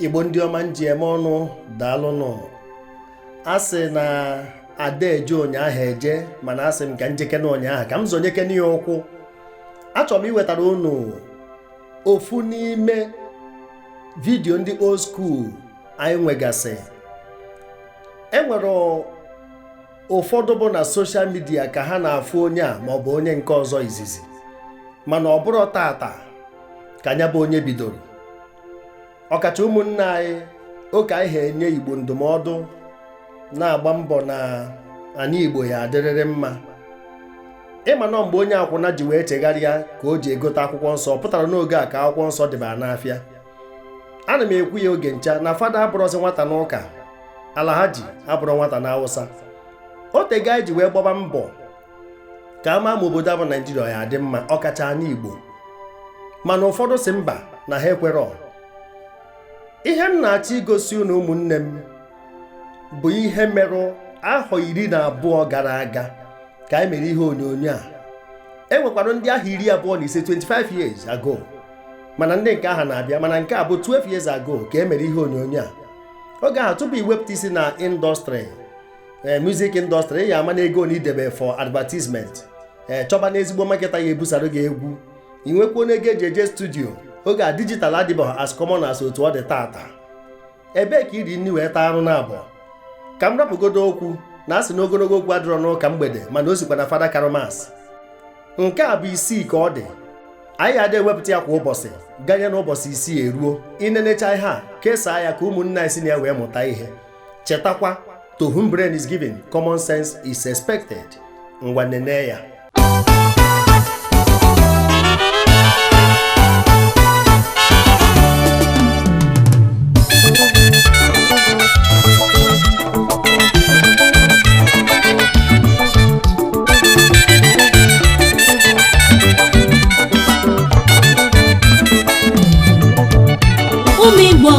Igbo ndị ọma nji eme ọnụ daalụnụ. Asị na ada eje ụnyaahụ eje mana asị m ka njeke na ụnyaahụ ka m zonyeke n'ihe ụkwụ. Achọrọ m iwetara unu ofu n'ime vidio ndị old school anyị nwegasị. Enwere ụfọdụ bụ na social media ka ha na-afụ onye a maọbụ onye nke ọzọ izizi, mana ọ bụrụ tata ka anya bụ onye bidoro. Ọkacha ụmụnne anyị oke anyị ha-enye Igbo ndụmọdụ na-agba mbọ na anyị Igbo ya adịrịrị mma. Ịma nọ mgbe onye akwụna ji wee chegharịa ka o ji egote akwụkwọ nsọ pụtara n'oge a ka akwụkwọ nsọ dịbara n'afịa. Ana m ekwu ya oge ncha na fada abụrọzi nwata n'ụka, Alahaji abụrọ nwata na Hausa. Otega anyị ji wee gbaba mbọ ka ama ma obodo abụ Naijiria ya adị mma, ọkacha anyị Igbo, mana ụfọdụ si mba na ha ekwerọ. Ihe m na-achọ igosi unu ụmụnne m bụ ihe merụ afọ 12 gara aga ka anyị mere ihe onyonyo a. Enwekwara ndị ahụ 25 25 years ago, mana ndị nke aha na-abịa, mana nke a bụ 12 years ago ka e mere ihe onyonyo a. Oge ahụ tupu iwepụta isi na indọstrị music industry ya ama na ego na idebe for advertisement chọba na ezigbo maketa ya ebusara gị egwu inwekwa onye ego eji studio. Oge a digital adịbọ as common as otu ọ dị tata. Ebe ka iri nri wee taa arụ na abụọ. Ka m rapụgodo okwu na asị na ogologo okwu adịrọ n'ụka mgbede, mana o sikwa na fada Karomas. Nke a bụ isii ka ọ dị. Anyị adị ewepụta ya kwa ụbọchị ganye n'ụbọchị isii eruo inenecha ihe a kesaa ya ka ụmụnne anyị si na ya wee mụta ihe. Chetakwa, to whom brain is given, common sense is expected. Ngwa nene ya. Umigbo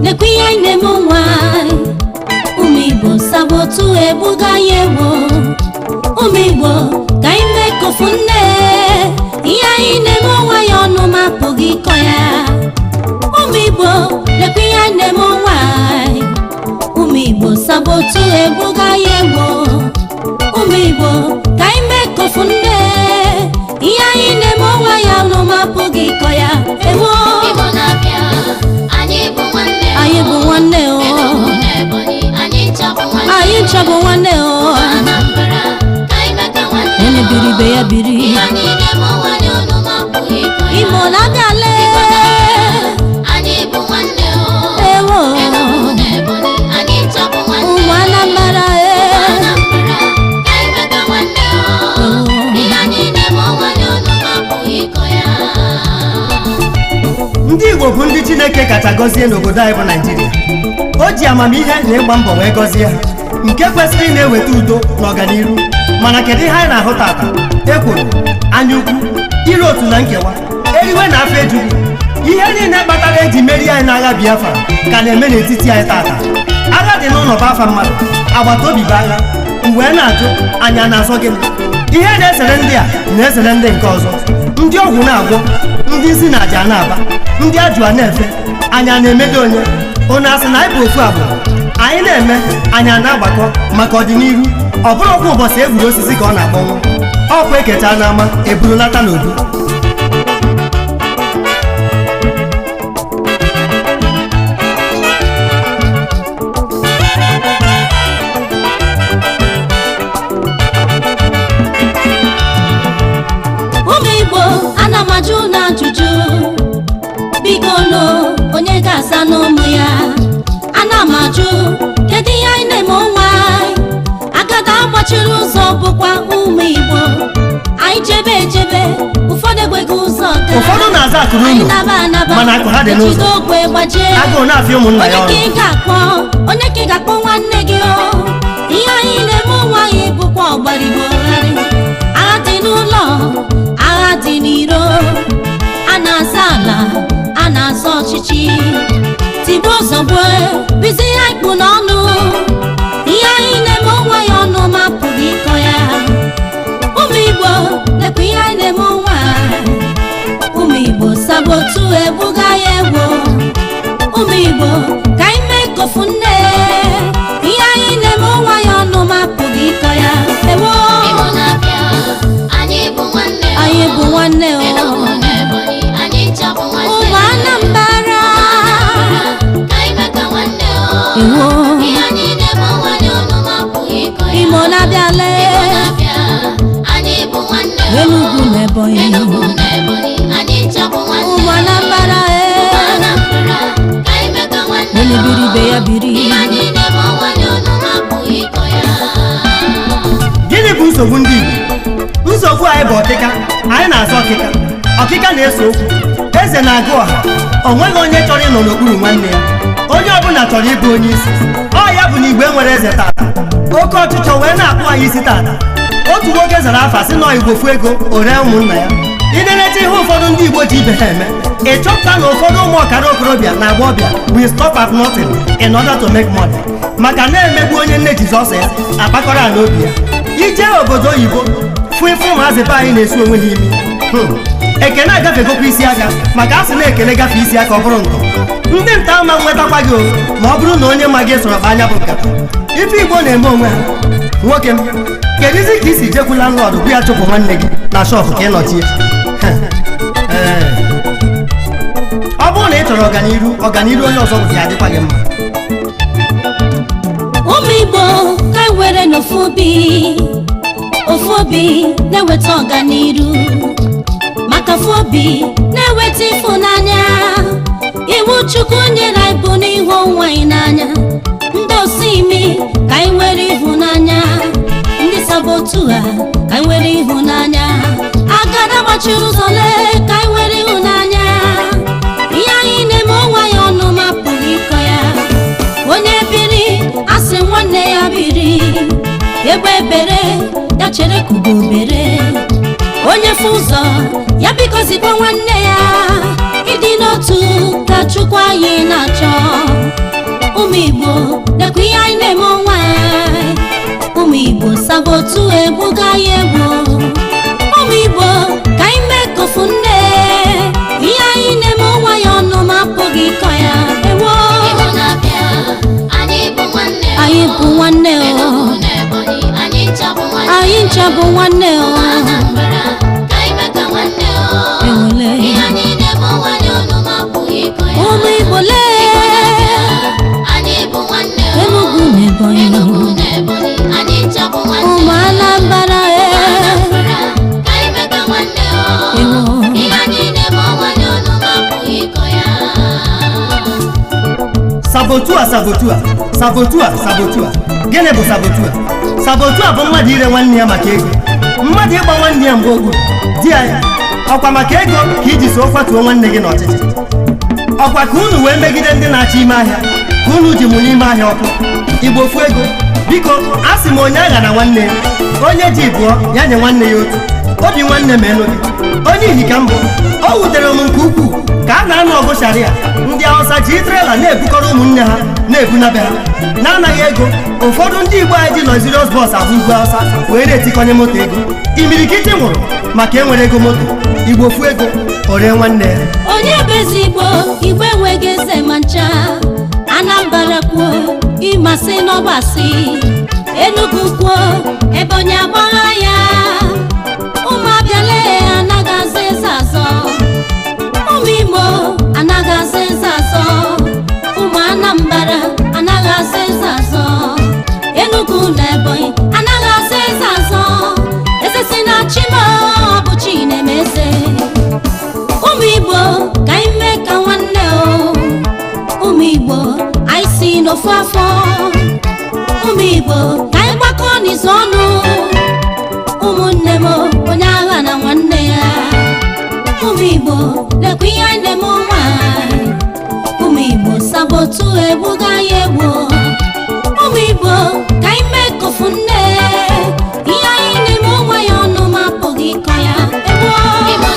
nekwiya inemo nwanyị, Umigbo sabotu ebuga yewo. Umigbo ka ime kofunne iya inemo nwanyị ọnụ mapụghị kọ ya. Umigbo nekwiya inemo nwanyị, Umigbo sabotu ebuga yewo. Umigbo ka ime kofunne iya inemo nwanyị ọnụ mapụghị kọ ya. Ewo anyị bụ nwanne o, anyị ncha bụ nwanne o, onye biri be ya biri. Igbo na-abịale ewo ụmụ Anambra Ndị Igbo bụ ndị Chineke kacha gọzie n'obodo anyị bụ Naijiria. O ji amamihe na ịgba mbọ wee gọzie ha, nke kwesịrị ị na-eweta udo na ọganiru. Mana kedu ihe anyị na-ahụ tata? Ekworo, anyaukwu, ire otu na nkewa, eriwe na afọ ejughị. Ihe niile kpatara eji meri anyị n'agha Biafra ka na-eme n'etiti anyị tata. Agha dị n'ụlọ bụ afa mmadụ, agbata obi bụ agha. Mgbe na-ajụ anya na-azọ gị, ihe na-esere ndị a na-esere ndị nke ọzọ. Ndị ọgwụ na-agwọ, ndị isi na aja na-aba, ndị ajụa na-efe, anya na-emede onye. Onye asị na anyị bụ ofu agbụrụ, anyị na-eme anya na-agbakọ maka ọdịnihu. Ọ bụrụ ọkwa ụbọchị egburu osisi ka ọ na-akpọnwụ, ọkwa ekecha n'ama eburulata n'obi. Bigolo onye ga-asa n'ụmụ ya. Ana m ajụ kedu ihe anyị na-eme onwe anyị? Agada agbachiri ụzọ bụkwa ụmụ Igbo. Anyị jebe ejebe ụfọdụ egweghị ụzọ gaa. Ụfọdụ na-aza akụrụ unu mana akụ ha dị n'ụzọ. Agụụ na-afịa ụmụnna ya ọrụ. Onye ka ị ga-akpọ nwanne gị o? Ihe anyị na-eme onwe anyị bụkwa ọgbarigbo gharị. Agha dị n'ụlọ, agha dị n'iro, a na-asa ala, a na-azọ ọchịchị. Tigbuo zọgbuo bizi ya ikpu n'ọnụ. Ihe anyị na-eme onwe ya ọnụ ma pụghị ịkọ ya. Ụmụ Igbo lekwa ihe anyị na-eme onwe anyị. Ụmụ Igbo sabotu ebuga ya egwu. Ụmụ Igbo ka anyị mee kofu nne ihe anyị na-eme onwe ya ọnụ ma apụghị ịkọ ya ewo anyị bụ nwanne ụmụ Anambra ewo Imo na-abịala Enugu na Ebonyi ụmụ Anambra onye biri be ya biri. Gịnị bụ nsogbu ndị Igbo? Nsogbu anyị bụ ọkịka. Anyị na-azọ ọkịka na-eso okwu. Eze na-agụ ọha, o nweghị onye chọrọ ịnọ n'okpuru nwanne ya. Onye ọbụla chọrọ ịbụ onye isi. Ọ ya bụ na Igbo enwere eze tata. Oke ọchịchọ wee na-akpụ anyị isi tata. Otu nwoke zara afa sị na Igbo fu ego o ree ụmụnna ya. Ịneneta ihe ụfọdụ ndị Igbo ji ibe ha eme, ịchọpụta na ụfọdụ ụmụ ọkara okorobịa na agbọghọbịa will stop at nothing in order to make money. Maka na-emegbu onye nne Jizọs ya akpakọrọ ala obi ya. Ije obodo oyibo fụ ife ụmụazị be anyị na-esu onwe ha imi. Ekene agafegokwa isi aka maka asị na-ekele gafe isi aka ọ bụrụ ntọ. Ndị nta ama nwetakwa gị ma ọ bụrụ na onye ma gị sọrọ anya bụ nkata. Ife Igbo na-eme onwe ha. Nwoke m, kedụzi ka isi jekwula nlọdụ bụ ya chụpụ nwanne gị na shọpụ ka ị nọchie? Ọ bụrụ na ị chọrọ ọganiru onye ọzọ bụ ya adịkwa gị mma. Ụmụ Igbo ka anyị were n'ofu obi na-eweta ọganiru, maka ofu obi na-eweta ịfụnanya. Iwu Chukwu nyere anyị bụ n'ihu onwe anyị n'anya. Ndị osimi ka anyị were ịhụnanya, ndị sabotu ha ka anyị were ịhụnanya, agada gbachiri ụzọ lee ka anyị were ịhụnanya. Ihe anyị na-eme onwe ya ọnụ ma apụghị ịkọ ya. Onye biri asị nwanne ya biri, egbe bere ya chere kubo bere. Onye fụ ụzọ ya biko zikwa nwanne ya, ịdị n'otu ka Chukwu anyị na-achọ. Ụmụ Igbo nekwa ihe anyị na-eme onwe anyị. Ụmụ Igbo sabotu egbuga ya egbu. Ụmụ Igbo ka anyị mee kofu nne ihe anyị na-eme onwe ya ọnụ ma apụghị ịkọ ya ewo. Anyị bụ nwanne anyị ncha bụ nwanne ụmụ Igbo lee Enugu na Ebonyi ụmụ Anambra Sabotua. Gịnị bụ sabotua? Sabotua bụ mmadụ ire nwanne ya maka ego. Mmadụ ịgba nwanne ya mgbe ogwu di ya ọkwa maka ego ka iji so kwatuo nwanne gị n'ọchịchị. Ọkwa ka unu wee megide ndị na-achọ ime ahịa, ka unu ji mụ n'ime ahịa ọkụ. Igbo fu ego, biko asị m onye agha na nwanne ya, onye ji bụọ ya nye nwanne ya otu. Obi nwanne m elu gị onye ihi ka mbụ. O wutere m nke ukwuu ka a na-anọ ọgụ sharia ndị Hausa ji trela na-ebukọrọ ụmụnne ha na-ebunabe ha na-anaghị ego. Ụfọdụ ndị Igbo anyị ji luxurious bus abụ ugwu Hausa wee na-etikọnye moto ego. Imirikiti nwụrụ maka enwere ego moto. Igbo fu ego ore nwanne ya. Onye bụ ezi Igbo enweghị eze ma ncha. Anambra kwuo ịmasị n'ọgbasị, Enugu kwuo Ebonyi agbara ya, ụmụ Abịala anaghị aza eze azọ, ụmụ Imo anaghị aza eze azọ, ụmụ Anambra anaghị aza eze azọ, Enugu na Ebonyi anaghị aza eze azọ. Eze si na Chima ọ bụ Chinemeze. Ụmụ Igbo ka anyị mee ka nwanne ụmụ Igbo anyị si n'ofu afọ. Ụmụ Igbo ka anyị gbakọ n'izu ọnụ. Ụmụnne m onye agha na nwanne ya. Ụmụ Igbo lekwa ihe anyị na-eme onwe anyị. Ụmụ Igbo sabotu egbuga ya egbu. Ụmụ Igbo ka anyị mee kofu nne ihe anyị na-eme onwe ya ọnụ ma apụghị ịkọ ya egbu.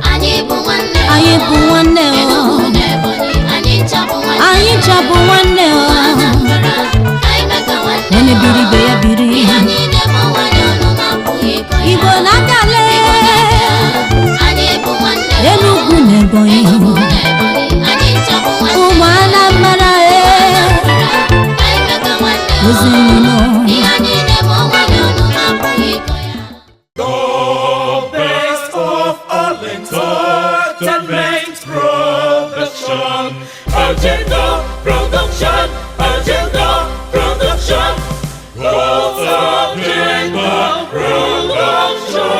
Anyị bụ nwanne anyị ncha bụ nwanne onye biri be ya biri. Igbo na-abịala Enugu na Ebonyi ụmụ Agenda Production. Agenda Production. God's Agenda Production.